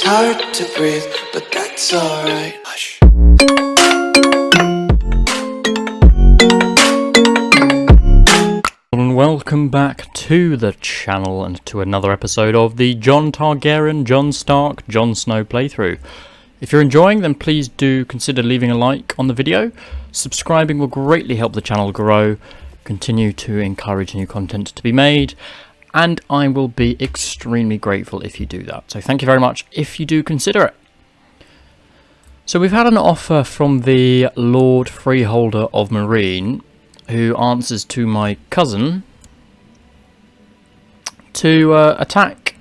It's hard to breathe, but that's alright. Hush. And welcome back to the channel and to another episode of the Jon Targaryen, Jon Stark, Jon Snow playthrough. If you're enjoying, then please do consider leaving a like on the video. Subscribing will greatly help the channel grow, continue to encourage new content to be made, and I will be extremely grateful if you do that. So thank you very much if you do consider it. So we've had an offer from the Lord Freeholder of Meereen, who answers to my cousin, to attack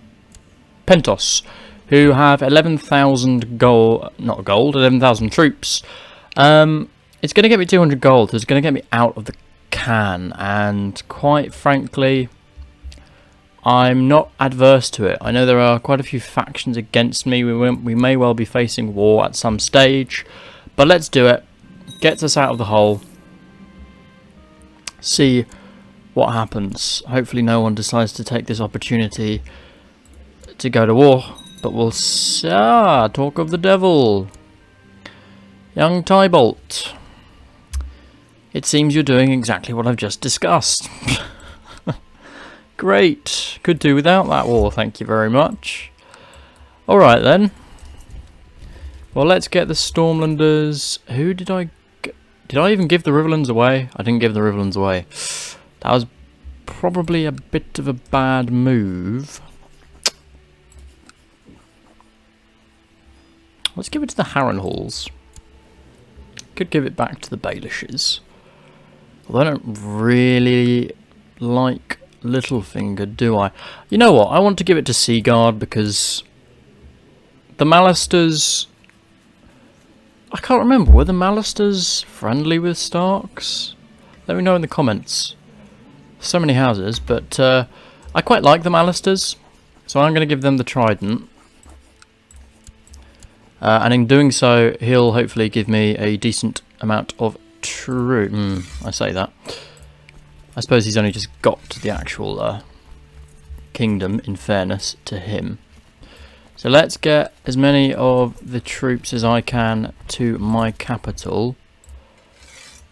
Pentos, who have 11,000 gold, not gold, 11,000 troops. It's going to get me 200 gold. It's going to get me out of the can, and quite frankly, I'm not adverse to it. I know there are quite a few factions against me. We may well be facing war at some stage, but let's do it. Gets us out of the hole. See what happens. Hopefully no one decides to take this opportunity to go to war. But we'll see. Talk of the devil. Young Tybalt. It seems you're doing exactly what I've just discussed. Great. Could do without that war, thank you very much. Alright then. Well, let's get the Stormlanders. Who did I... Did I even give the Riverlands away? I didn't give the Riverlands away. That was probably a bit of a bad move. Let's give it to the Harrenhals. Could give it back to the Baelishes. Although I don't really like Littlefinger, do I? You know what? I want to give it to Seaguard because the Lannisters... I can't remember. Were the Lannisters friendly with Starks? Let me know in the comments. So many houses, but I quite like the Lannisters, so I'm going to give them the Trident. And in doing so, he'll hopefully give me a decent amount of I say that. I suppose he's only just got to the actual kingdom, in fairness to him. So let's get as many of the troops as I can to my capital.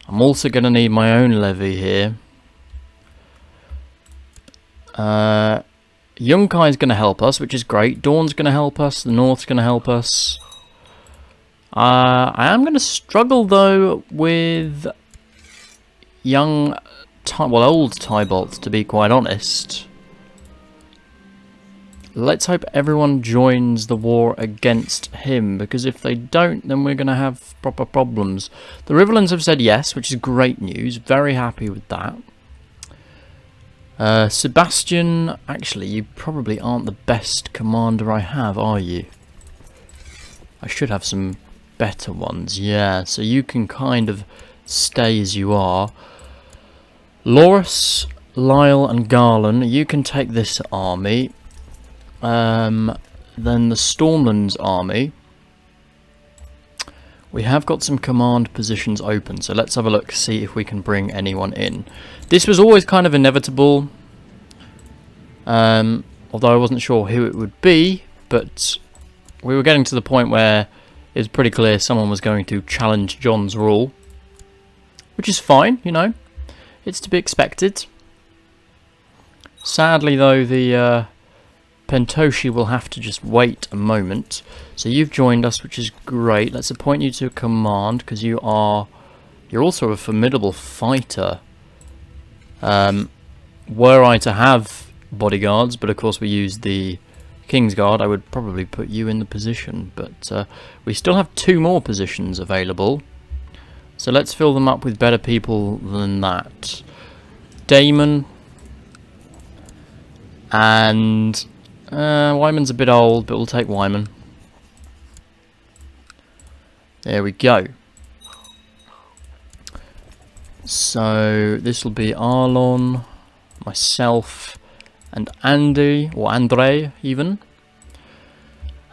I'm also going to need my own levy here. Yonkai's going to help us, which is great. Dawn's going to help us. The North's going to help us. I am going to struggle though with old Tybalt, to be quite honest. Let's hope everyone joins the war against him, because if they don't, then we're going to have proper problems. The Riverlands have said yes, which is great news. Very happy with that. Sebastian, actually, you probably aren't the best commander I have, are you? I should have some better ones, yeah, so you can kind of stay as you are. Loras, Lyle and Garland, you can take this army. Then the Stormlands army. We have got some command positions open, so let's have a look, see if we can bring anyone in. This was always kind of inevitable, although I wasn't sure who it would be, but we were getting to the point where it was pretty clear someone was going to challenge Jon's rule, which is fine, you know, it's to be expected. Sadly though, the Pentos will have to just wait a moment. So you've joined us, which is great. Let's appoint you to command, because you're also a formidable fighter. Were I to have bodyguards, but of course we use the Kingsguard, I would probably put you in the position, but we still have 2 more positions available, so let's fill them up with better people than that. Daemon, and Wyman's a bit old, but we'll take Wyman. There we go. So this will be Arlon, myself, and Andy, or Andre even.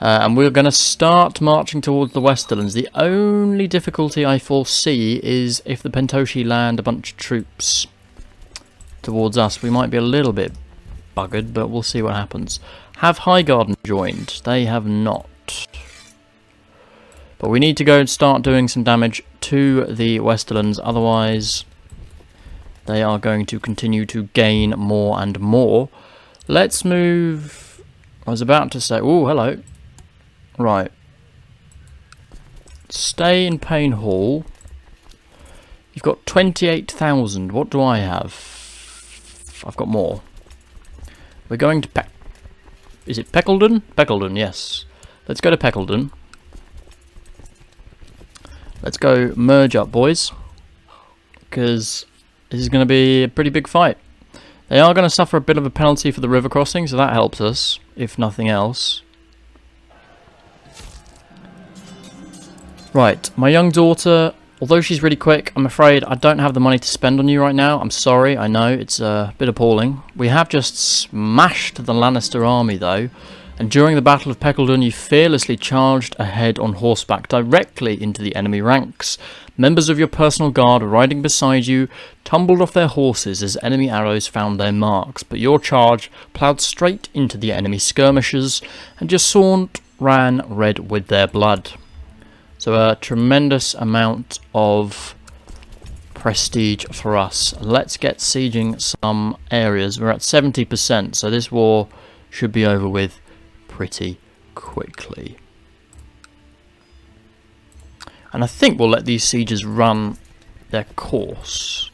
And we're going to start marching towards the Westerlands. The only difficulty I foresee is if the Pentos land a bunch of troops towards us. We might be a little bit buggered, but we'll see what happens. Have Highgarden joined? They have not. But we need to go and start doing some damage to the Westerlands, otherwise they are going to continue to gain more and more. Let's move... I was about to say... Oh, hello. Right. Stay in Payne Hall. You've got 28,000. What do I have? I've got more. We're going to Is it Peckledon? Peckledon, yes. Let's go to Peckledon. Let's go merge up, boys. Because this is going to be a pretty big fight. They are going to suffer a bit of a penalty for the river crossing, so that helps us, if nothing else. Right, my young daughter, although she's really quick, I'm afraid I don't have the money to spend on you right now. I'm sorry, I know, it's a bit appalling. We have just smashed the Lannister army, though. And during the Battle of Peckledon, you fearlessly charged ahead on horseback directly into the enemy ranks. Members of your personal guard riding beside you tumbled off their horses as enemy arrows found their marks, but your charge ploughed straight into the enemy skirmishers, and your sword ran red with their blood. So a tremendous amount of prestige for us. Let's get sieging some areas. We're at 70%, so this war should be over with pretty quickly. And I think we'll let these sieges run their course.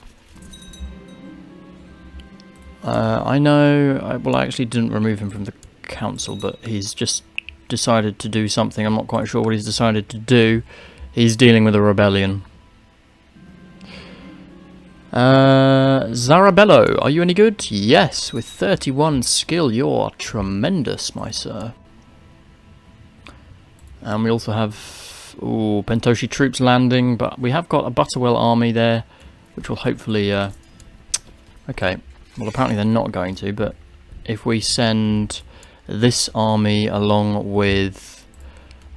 I know, well, I actually didn't remove him from the council, but he's just decided to do something. I'm not quite sure what he's decided to do. He's dealing with a rebellion. Zarabello, are you any good? Yes, with 31 skill, you're tremendous, my sir. And we also have Pentoshi troops landing, but we have got a Butterwell army there, which will hopefully... okay, well apparently they're not going to, but if we send this army along with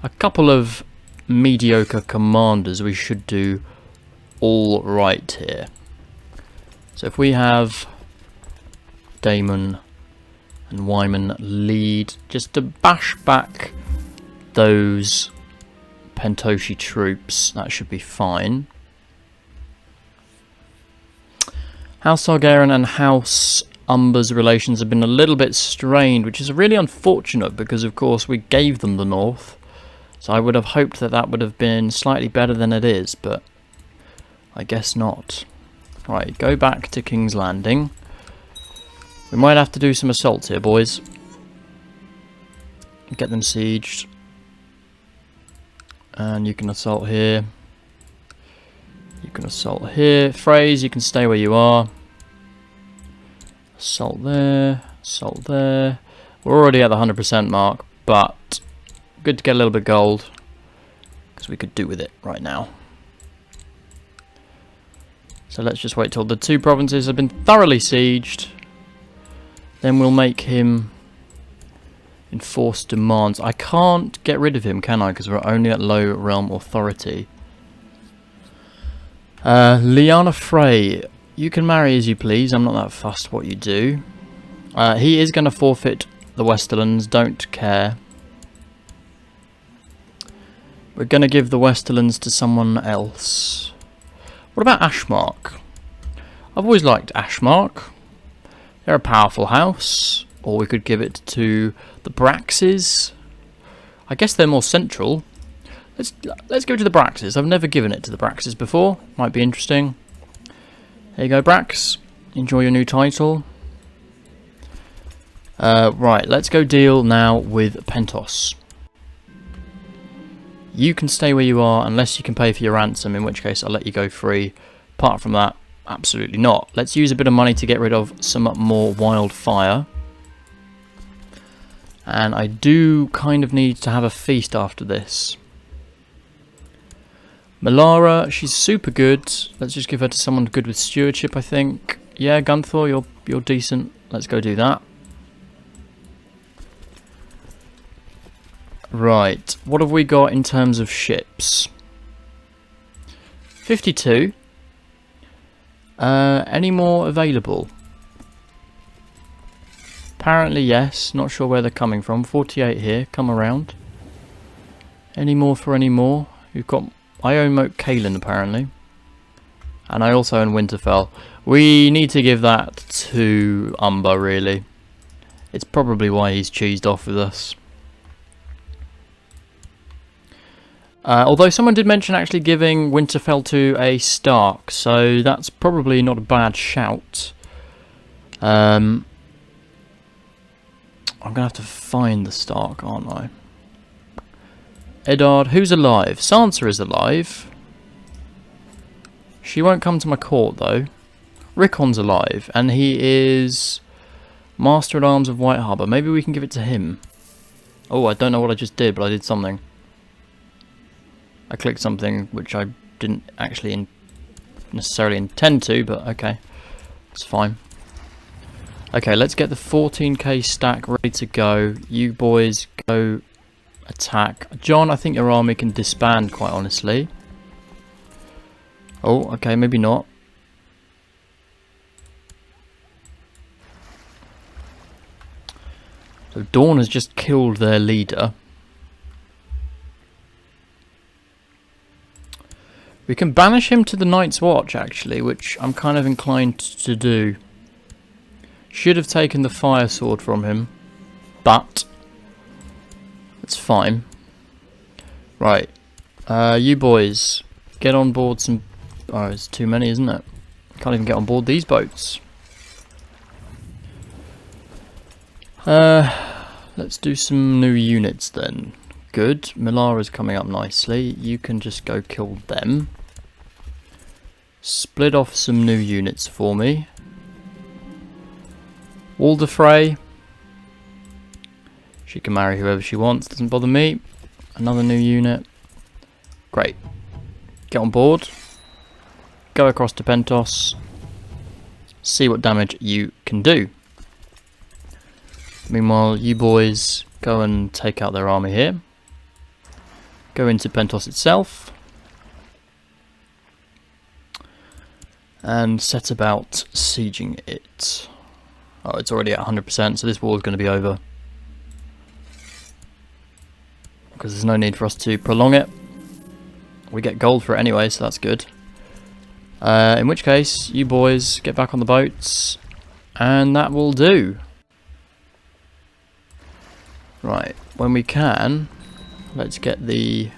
a couple of mediocre commanders, we should do all right here. So if we have Daemon and Wyman lead, just to bash back those Pentoshi troops, that should be fine. House Targaryen and House Umbers relations have been a little bit strained, which is really unfortunate because of course we gave them the north. So I would have hoped that that would have been slightly better than it is, but I guess not. Right, go back to King's Landing. We might have to do some assaults here, boys. Get them sieged. And you can assault here. You can assault here. Phrase, you can stay where you are. Assault there. Assault there. We're already at the 100% mark, but good to get a little bit of gold, because we could do with it right now. So let's just wait till the two provinces have been thoroughly sieged. Then we'll make him enforce demands. I can't get rid of him, can I? Because we're only at low realm authority. Lyanna Frey, you can marry as you please. I'm not that fussed what you do. He is going to forfeit the Westerlands. Don't care. We're going to give the Westerlands to someone else. What about Ashmark? I've always liked Ashmark. They're a powerful house. Or we could give it to the Braxes. I guess they're more central. Let's go to the Braxes. I've never given it to the Braxes before. Might be interesting. There you go, Brax. Enjoy your new title. Right, let's go deal now with Pentos. You can stay where you are unless you can pay for your ransom, in which case I'll let you go free. Apart from that, absolutely not. Let's use a bit of money to get rid of some more wildfire. And I do kind of need to have a feast after this. Melara, she's super good. Let's just give her to someone good with stewardship, I think. Yeah, Gunthor, you're decent. Let's go do that. Right, what have we got in terms of ships? 52. Any more available? Apparently yes, not sure where they're coming from. 48 here, come around. Any more for any more? We've got... I own M.A.T.E apparently. And I also own Winterfell. We need to give that to Umber, really. It's probably why he's cheesed off with us. Although someone did mention actually giving Winterfell to a Stark, so that's probably not a bad shout. I'm going to have to find the Stark, aren't I? Eddard, who's alive? Sansa is alive. She won't come to my court, though. Rickon's alive, and he is Master at Arms of White Harbour. Maybe we can give it to him. Oh, I don't know what I just did, but I did something. I clicked something which I didn't actually necessarily intend to, but okay. It's fine. Okay, let's get the 14k stack ready to go. You boys go attack. Jon, I think your army can disband, quite honestly. Oh, okay, maybe not. So Dawn has just killed their leader. We can banish him to the Night's Watch, actually, which I'm kind of inclined to do. Should have taken the fire sword from him, but it's fine. Right, you boys, get on board some... Oh, it's too many, isn't it? Can't even get on board these boats. Let's do some new units then. Good. Milara's coming up nicely. You can just go kill them. Split off some new units for me. Waldefrey. She can marry whoever she wants. Doesn't bother me. Another new unit. Great. Get on board. Go across to Pentos. See what damage you can do. Meanwhile, you boys go and take out their army here. Go into Pentos itself. And set about sieging it. Oh, it's already at 100%, so this war is going to be over. Because there's no need for us to prolong it. We get gold for it anyway, so that's good. In which case, you boys get back on the boats. And that will do. Right, when we can, let's get the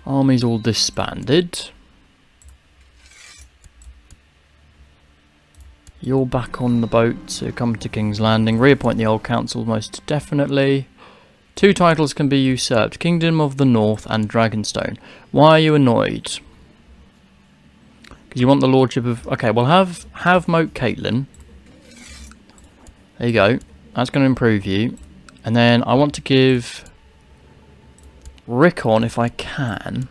armies all disbanded. You're back on the boat, so come to King's Landing. Reappoint the old council most definitely. 2 titles can be usurped, Kingdom of the North and Dragonstone. Why are you annoyed? Because you want the lordship of... Okay, well have M.A.T.E. There you go. That's going to improve you. And then I want to give Rickon, if I can.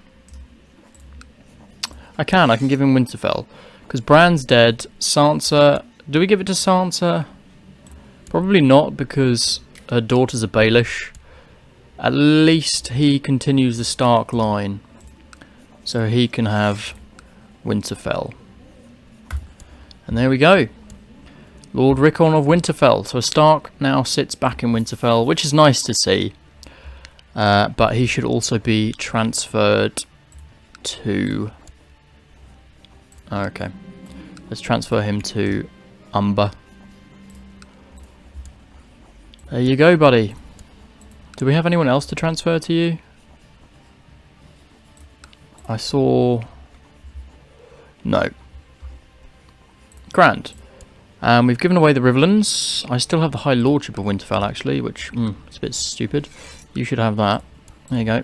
I can give him Winterfell. Because Bran's dead. Sansa... Do we give it to Sansa? Probably not, because her daughter's a Baelish. At least he continues the Stark line. So he can have Winterfell. And there we go. Lord Rickon of Winterfell. So a Stark now sits back in Winterfell, which is nice to see. But he should also be transferred to... Okay. Let's transfer him to Umber. There you go, buddy. Do we have anyone else to transfer to you? I saw... No. Grand. We've given away the Riverlands. I still have the High Lordship of Winterfell, actually, which is a bit stupid. You should have that. There you go.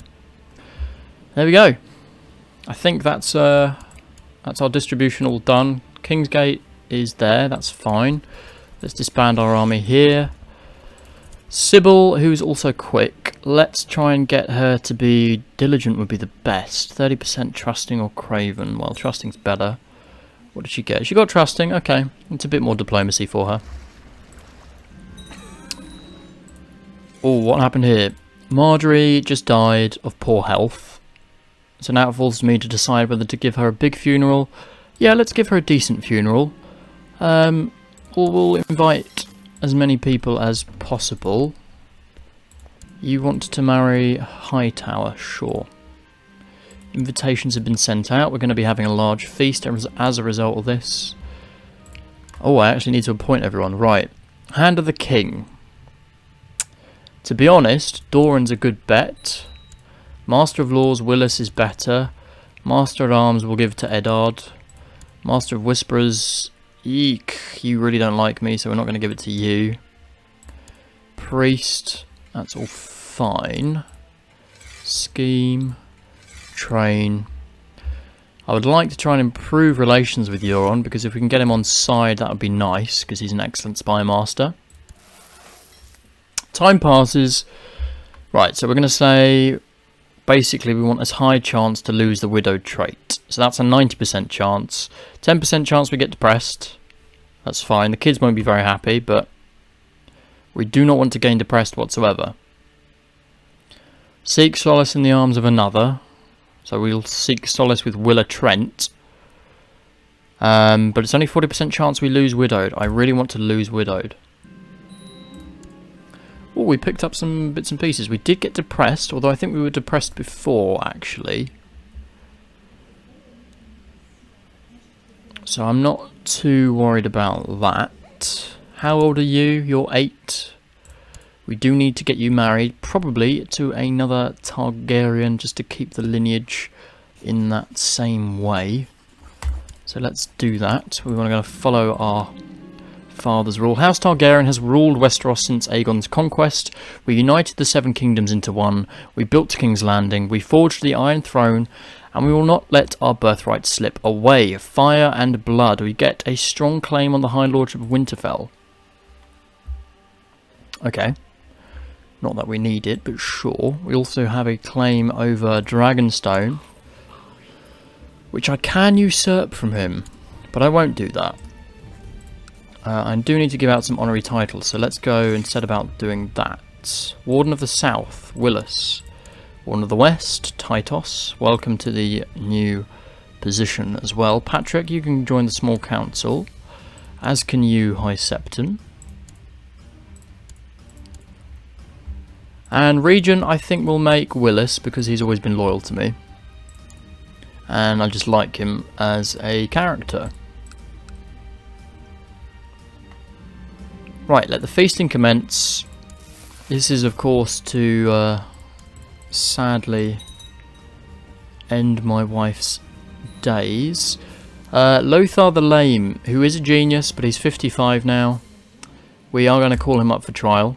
There we go. I think that's our distribution all done. Kingsgate is there. That's fine. Let's disband our army here. Sybil, who's also quick. Let's try and get her to be diligent would be the best. 30% trusting or craven. Well, trusting's better. What did she get? She got trusting. Okay. It's a bit more diplomacy for her. Oh, what happened here? Marjorie just died of poor health. So now it falls to me to decide whether to give her a big funeral. Yeah, let's give her a decent funeral. We'll invite as many people as possible. You want to marry Hightower? Sure. Invitations have been sent out. We're going to be having a large feast as a result of this. Oh, I actually need to appoint everyone. Right. Hand of the King. To be honest, Doran's a good bet. Master of Laws, Willis is better. Master at Arms we'll give to Eddard. Master of Whisperers, eek, you really don't like me, so we're not going to give it to you. Priest, that's all fine. Scheme, train. I would like to try and improve relations with Euron, because if we can get him on side, that would be nice, because he's an excellent spy master. Time passes. Right, so we're going to say, basically we want as high chance to lose the widowed trait. So that's a 90% chance. 10% chance we get depressed. That's fine. The kids won't be very happy, but we do not want to gain depressed whatsoever. Seek solace in the arms of another. So we'll seek solace with Willa Trent. But it's only 40% chance we lose widowed. I really want to lose widowed. Oh, we picked up some bits and pieces. We did get depressed, although I think we were depressed before, actually. So I'm not too worried about that. How old are you? You're 8. We do need to get you married, probably to another Targaryen, just to keep the lineage in that same way. So let's do that. We want to follow our father's rule. House Targaryen has ruled Westeros since Aegon's conquest. We united the 7 kingdoms into one. We built King's Landing. We forged the Iron Throne. And we will not let our birthright slip away. Fire and blood. We get a strong claim on the High Lordship of Winterfell. Okay. Not that we need it, but sure. We also have a claim over Dragonstone, which I can usurp from him, but I won't do that. I do need to give out some honorary titles, so let's go and set about doing that. Warden of the South, Willis. Warden of the West, Pentos. Welcome to the new position as well. Patrick, you can join the small council, as can you, High Septon. And Regent, I think we'll make Willis, because he's always been loyal to me. And I just like him as a character. Right, let the feasting commence. This is, of course, to sadly end my wife's days. Lothar the Lame, who is a genius, but he's 55 now. We are going to call him up for trial.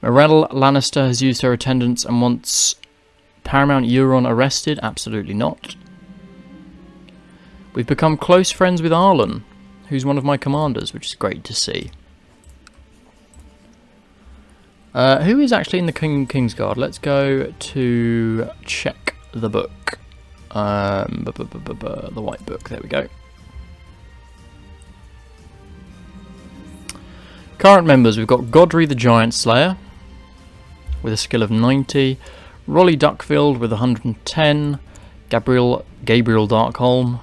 Morell Lannister has used her attendance and wants Paramount Euron arrested. Absolutely not. We've become close friends with Arlen, who's one of my commanders, which is great to see. Who is actually in the Kingsguard? Let's go to check the book. The white book, there we go. Current members, we've got Godry the Giant Slayer with a skill of 90, Rolly Duckfield with 110, Gabriel Darkholm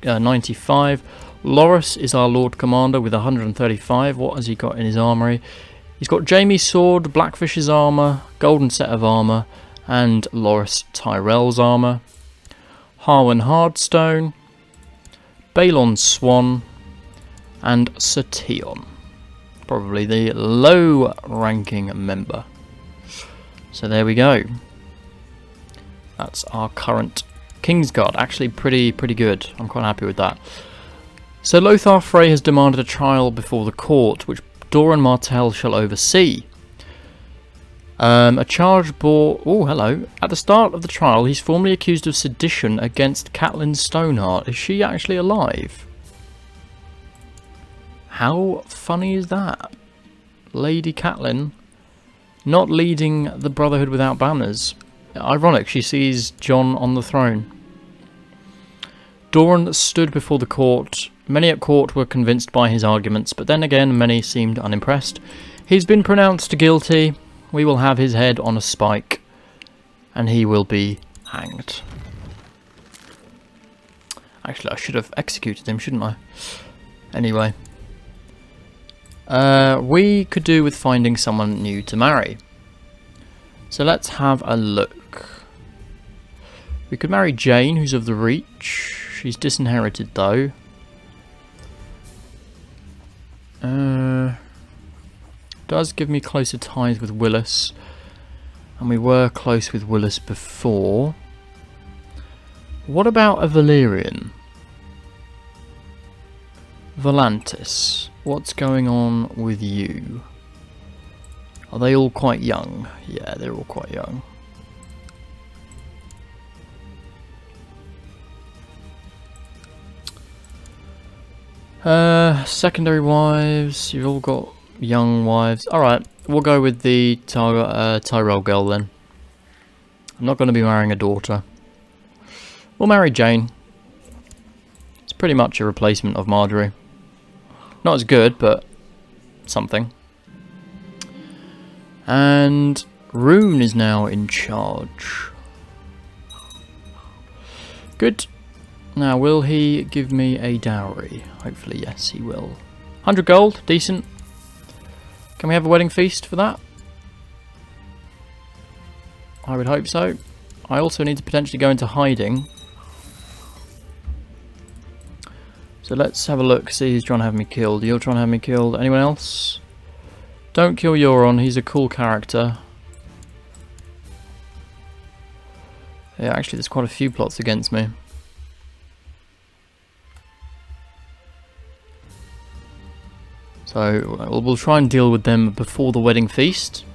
95, Loras is our Lord Commander with 135. What has he got in his armoury? He's got Jaime's sword, Blackfish's armour, golden set of armour, and Loras Tyrell's armour. Harwin Hardstone, Balon Swan, and Sir Tion. Probably the low-ranking member. So there we go. That's our current Kingsguard. Actually pretty good. I'm quite happy with that. So Lothar Frey has demanded a trial before the court, which Doran Martell shall oversee. A charge bore... Oh, hello. At the start of the trial, he's formally accused of sedition against Catelyn Stoneheart. Is she actually alive? How funny is that? Lady Catelyn not leading the Brotherhood without banners. Ironic, she sees Jon on the throne. Doran stood before the court. Many at court were convinced by his arguments, but then again many seemed unimpressed. He's been pronounced guilty. We will have his head on a spike, and he will be hanged. Actually, I should have executed him, shouldn't I? Anyway. We could do with finding someone new to marry. So let's have a look. We could marry Jane, who's of the Reach. She's disinherited, though. Does give me closer ties with Willis. And we were close with Willis before. What about a Valyrian? Volantis. What's going on with you? Are they all quite young? Yeah, they're all quite young. Secondary wives. You've all got young wives. Alright, we'll go with the Tyrell girl then. I'm not going to be marrying a daughter. We'll marry Jane. It's pretty much a replacement of Marjorie. Not as good, but something. And Rune is now in charge. Good. Now, will he give me a dowry? Hopefully, yes, he will. 100 gold, decent. Can we have a wedding feast for that? I would hope so. I also need to potentially go into hiding. So let's have a look, see who's trying to have me killed. You're trying to have me killed. Anyone else? Don't kill Euron, he's a cool character. Yeah, actually there's quite a few plots against me. So we'll try and deal with them before the wedding feast.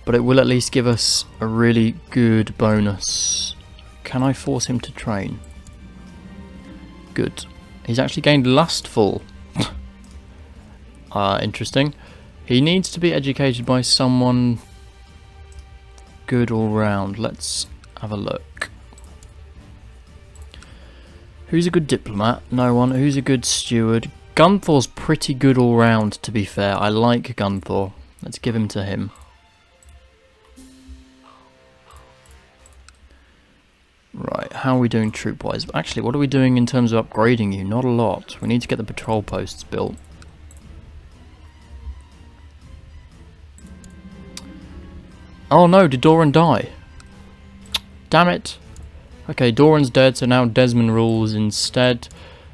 But it will at least give us a really good bonus. Can I force him to train? Good. He's actually gained Lustful. Interesting. He needs to be educated by someone good all round. Let's have a look. Who's a good diplomat? No one. Who's a good steward? Gunthor's pretty good all round, to be fair. I like Gunthor. Let's give him to him. Right, how are we doing troop-wise? Actually, what are we doing in terms of upgrading you? Not a lot. We need to get the patrol posts built. Oh no, did Doran die? Damn it. Okay, Doran's dead, so now Desmond rules instead.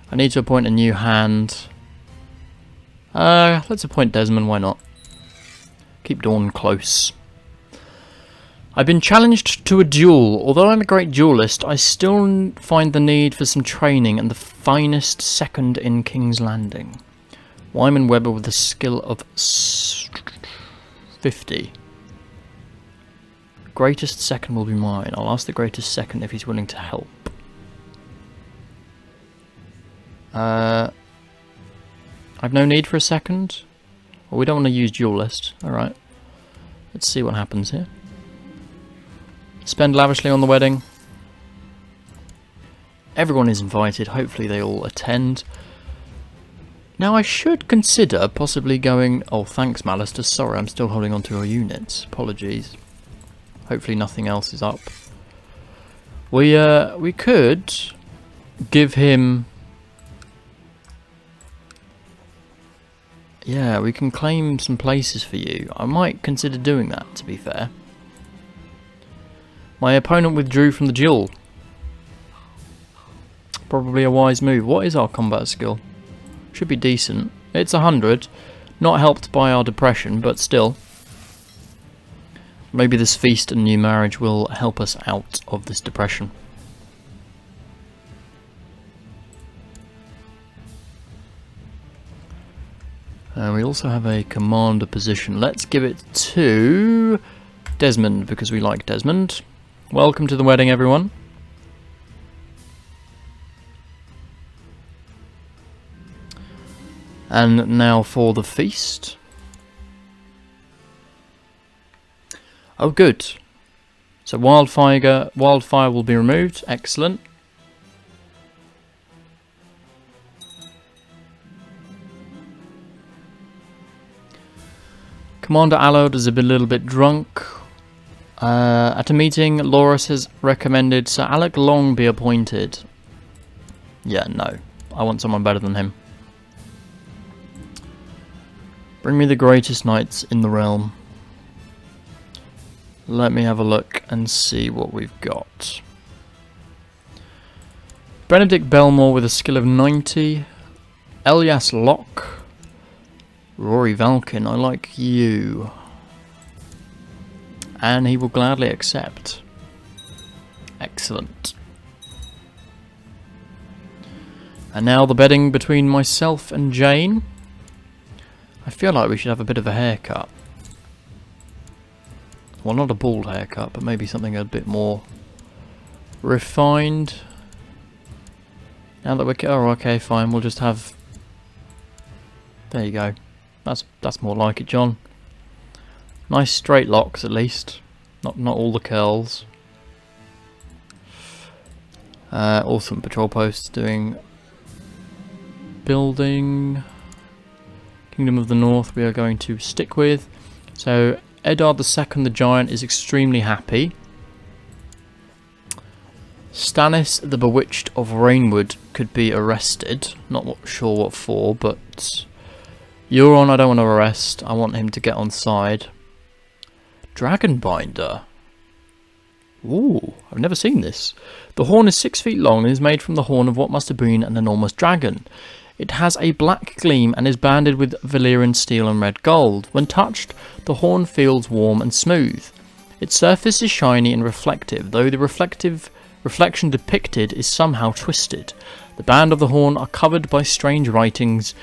I need to appoint a new hand. Let's appoint Desmond, why not? Keep Dawn close. I've been challenged to a duel. Although I'm a great duelist, I still find the need for some training and the finest second in King's Landing. Wyman Webber with a skill of 50. Greatest second will be mine. I'll ask the greatest second if he's willing to help. I've no need for a second. Well, we don't want to use duelist. Alright. Let's see what happens here. Spend lavishly on the wedding. Everyone is invited. Hopefully they all attend. Now I should consider possibly going... Oh, thanks, Lannister. Sorry, I'm still holding on to our units. Apologies. Hopefully nothing else is up. We could give him... Yeah, we can claim some places for you. I might consider doing that, to be fair. My opponent withdrew from the duel. Probably a wise move. What is our combat skill? Should be decent. It's 100. Not helped by our depression, but still. Maybe this feast and new marriage will help us out of this depression. We also have a commander position. Let's give it to Desmond, because we like Desmond. Welcome to the wedding, everyone. And now for the feast. Oh, good. So wildfire will be removed. Excellent. Commander Allard is a little bit drunk. At a meeting, Loras has recommended Sir Alec Long be appointed. Yeah, no. I want someone better than him. Bring me the greatest knights in the realm. Let me have a look and see what we've got. Benedict Belmore with a skill of 90. Elias Locke. Rory Valkin, I like you. And he will gladly accept. Excellent. And now the bedding between myself and Jane. I feel like we should have a bit of a haircut. Well, not a bald haircut, but maybe something a bit more refined. Now that we're... Oh, okay, fine. We'll just have... There you go. That's more like it, John. Nice straight locks, at least. Not all the curls. Awesome patrol posts doing... Building... Kingdom of the North we are going to stick with. So, Eddard II the Giant is extremely happy. Stannis the Bewitched of Rainwood could be arrested. Not sure what for, but... Euron I don't want to arrest. I want him to get on side. Dragonbinder. Ooh, I've never seen this. The horn is 6 feet long and is made from the horn of what must have been an enormous dragon. It has a black gleam and is banded with Valyrian steel and red gold. When touched, the horn feels warm and smooth. Its surface is shiny and reflective, though the reflection depicted is somehow twisted. The band of the horn are covered by strange writings,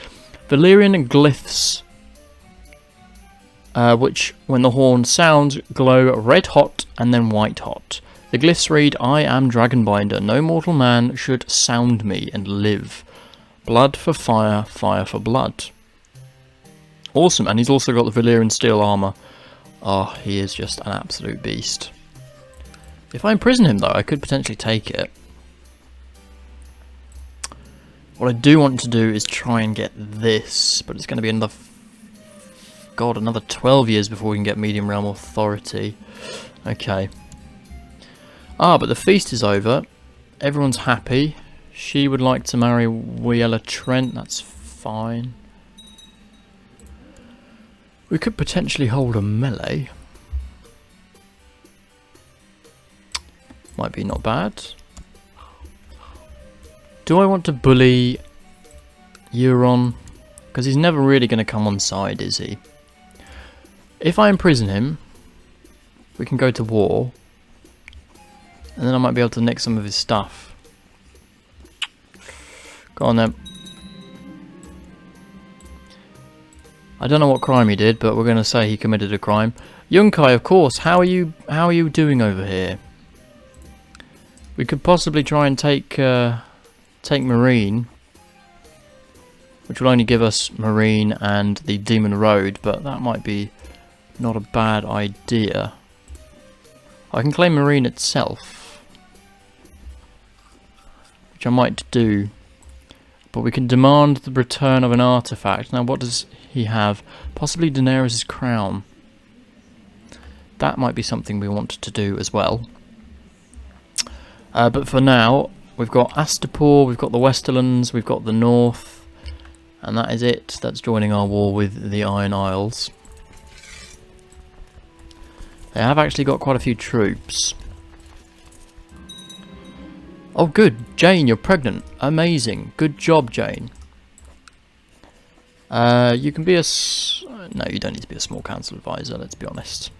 Valyrian glyphs, which, when the horn sounds, glow red hot and then white hot. The glyphs read, "I am Dragonbinder. No mortal man should sound me and live. Blood for fire, fire for blood." Awesome, and he's also got the Valyrian steel armour. Oh, he is just an absolute beast. If I imprison him, though, I could potentially take it. What I do want to do is try and get this, but it's going to be another... God, another 12 years before we can get Medium Realm Authority. Okay. Ah, but the feast is over. Everyone's happy. She would like to marry Wiella Trent. That's fine. We could potentially hold a melee. Might be not bad. Do I want to bully Euron? Because he's never really going to come on side, is he? If I imprison him, we can go to war. And then I might be able to nick some of his stuff. Go on then. I don't know what crime he did, but we're going to say he committed a crime. Yunkai, of course. How are you doing over here? We could possibly try and take Marine, which will only give us Marine and the Demon Road, but that might be not a bad idea. I can claim Marine itself, which I might do, but we can demand the return of an artifact. Now, what does he have? Possibly Daenerys' crown. That might be something we want to do as well. But for now, we've got Astapor, we've got the Westerlands, we've got the North, and that is it. That's joining our war with the Iron Isles. They have actually got quite a few troops. Oh good, Jane, you're pregnant. Amazing. Good job, Jane. You can be a... No, you don't need to be a small council advisor, let's be honest.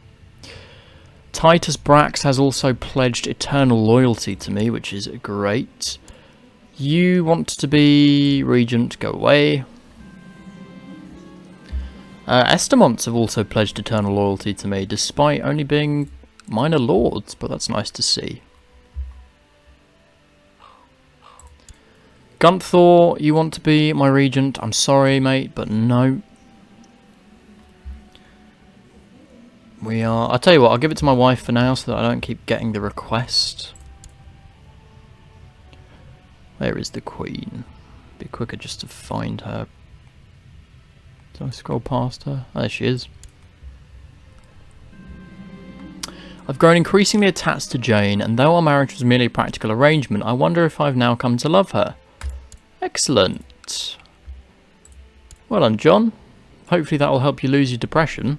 Titus Brax has also pledged eternal loyalty to me, which is great. You want to be regent, go away. Estamonts have also pledged eternal loyalty to me, despite only being minor lords, but that's nice to see. Gunthor, you want to be my regent? I'm sorry, mate, but no. We are... I'll tell you what, I'll give it to my wife for now so that I don't keep getting the request. Where is the queen? Be quicker just to find her. Did I scroll past her? Oh, there she is. I've grown increasingly attached to Jane, and though our marriage was merely a practical arrangement, I wonder if I've now come to love her. Excellent. Well done, John. Hopefully that will help you lose your depression.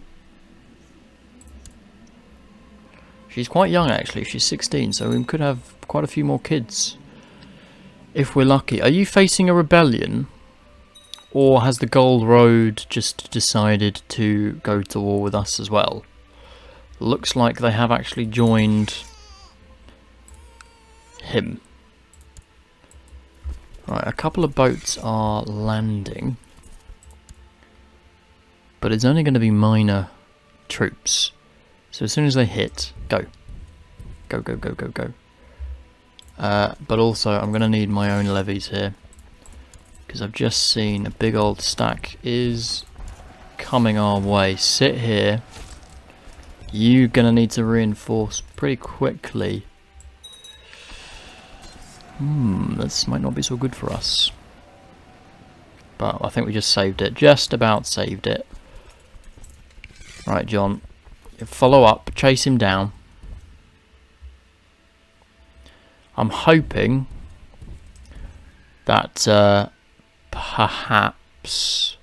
She's quite young actually, she's 16, so we could have quite a few more kids. If we're lucky. Are you facing a rebellion? Or has the Gold Road just decided to go to war with us as well? Looks like they have actually joined him. Right, a couple of boats are landing. But it's only going to be minor troops. So as soon as they hit, go. Go, go, go, go, go. But also, I'm going to need my own levies here. Because I've just seen a big old stack is coming our way. Sit here. You're going to need to reinforce pretty quickly. This might not be so good for us. But I think we just saved it. Just about saved it. Right, Jon. Follow up. Chase him down. I'm hoping that perhaps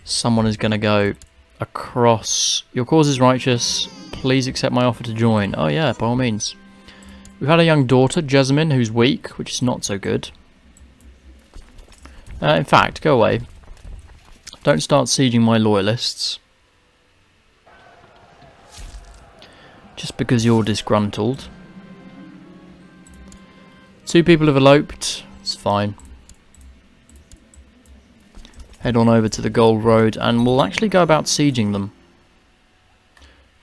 someone is going to go across. Your cause is righteous. Please accept my offer to join. Oh yeah, by all means. We've had a young daughter, Jessamine, who's weak, which is not so good. In fact, go away. Don't start sieging my loyalists. Just because you're disgruntled. 2 people have eloped. It's fine. Head on over to the Gold Road and we'll actually go about sieging them.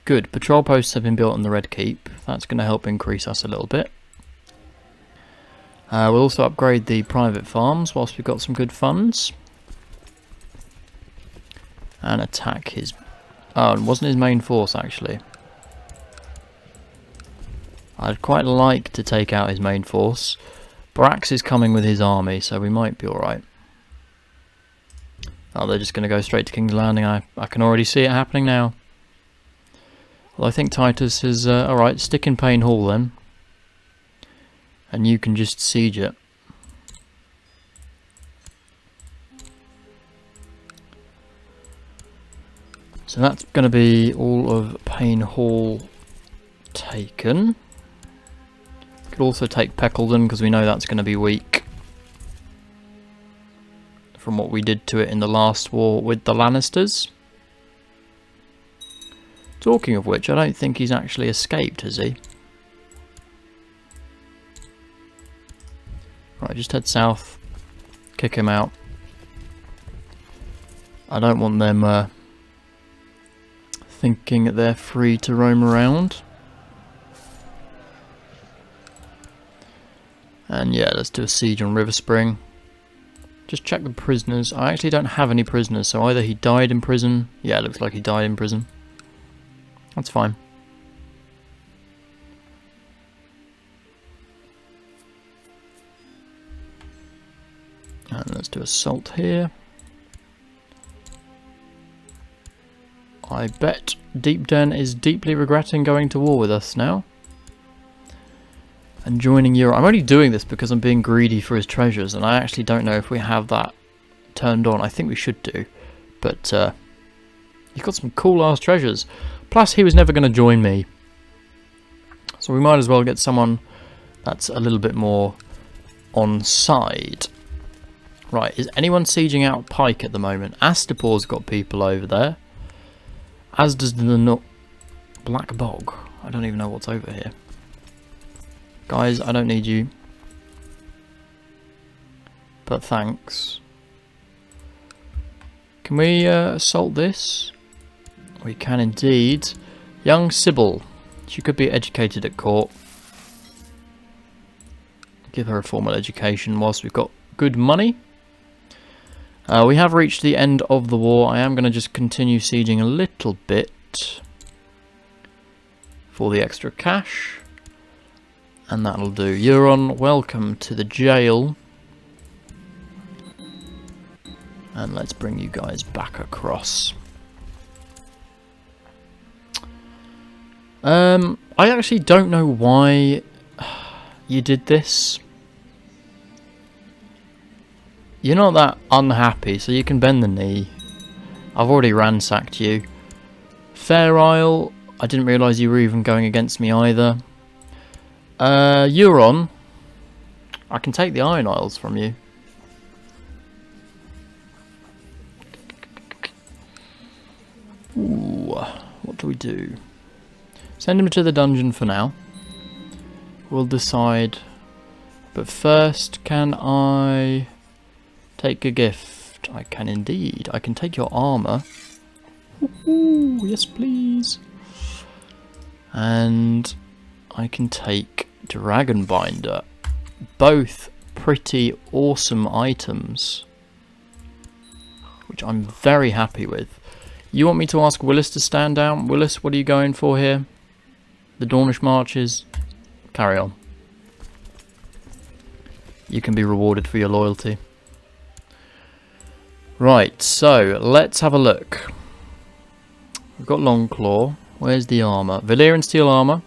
Good. Patrol posts have been built on the Red Keep. That's going to help increase us a little bit. We'll also upgrade the private farms whilst we've got some good funds. And attack his... Oh, it wasn't his main force actually. I'd quite like to take out his main force. Brax is coming with his army, so we might be alright. Oh, they're just going to go straight to King's Landing. I can already see it happening now. Well, I think Titus is... alright, stick in Payne Hall then. And you can just siege it. So that's going to be all of Payne Hall taken. Could also take Peckledon because we know that's going to be weak. From what we did to it in the last war with the Lannisters. Talking of which, I don't think he's actually escaped, has he? Right, just head south. Kick him out. I don't want them thinking that they're free to roam around. And yeah, let's do a siege on River Spring. Just check the prisoners. I actually don't have any prisoners, so either he died in prison. Yeah, it looks like he died in prison. That's fine. And let's do assault here. I bet Deepden is deeply regretting going to war with us now. And joining Euron. I'm only doing this because I'm being greedy for his treasures, and I actually don't know if we have that turned on. I think we should do. But he's got some cool ass treasures. Plus he was never going to join me. So we might as well get someone that's a little bit more on side. Right, is anyone sieging out Pike at the moment? Astapor's got people over there. As does the Black Bog. I don't even know what's over here. Guys, I don't need you. But thanks. Can we assault this? We can indeed. Young Sybil. She could be educated at court. Give her a formal education whilst we've got good money. We have reached the end of the war. I am going to just continue sieging a little bit for the extra cash. And that'll do. Euron, welcome to the jail. And let's bring you guys back across. I actually don't know why you did this. You're not that unhappy, so you can bend the knee. I've already ransacked you. Fair Isle, I didn't realise you were even going against me either. Euron, I can take the Iron Isles from you. Ooh, what do we do? Send him to the dungeon for now. We'll decide. But first, can I take a gift? I can indeed. I can take your armour. Ooh, yes please. And I can take Dragon Binder. Both pretty awesome items, which I'm very happy with. You want me to ask Willis to stand down? Willis, what are you going for here? The Dornish marches? Carry on. You can be rewarded for your loyalty. Right, so let's have a look. We've got Longclaw. Where's the armour? Valyrian steel armour.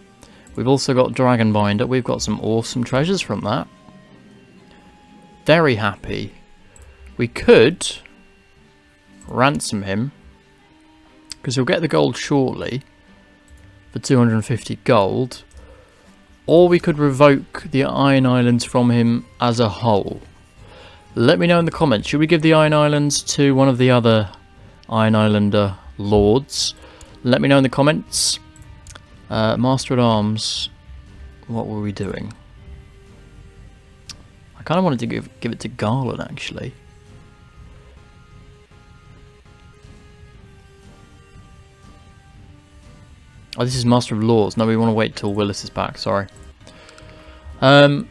We've also got Dragon Binder. We've got some awesome treasures from that. Very happy. We could ransom him, because he'll get the gold shortly for 250 gold. Or we could revoke the Iron Islands from him as a whole. Let me know in the comments. Should we give the Iron Islands to one of the other Iron Islander lords? Let me know in the comments. Master at Arms. What were we doing? I kind of wanted to give it to Garland, actually. Oh, this is Master of Laws. No, we want to wait till Willis is back. Sorry. In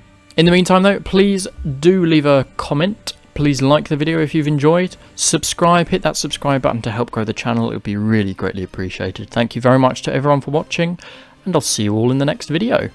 the meantime, though, please do leave a comment. Please like the video if you've enjoyed. Subscribe. Hit that subscribe button to help grow the channel. It would be really greatly appreciated. Thank you very much to everyone for watching, and I'll see you all in the next video.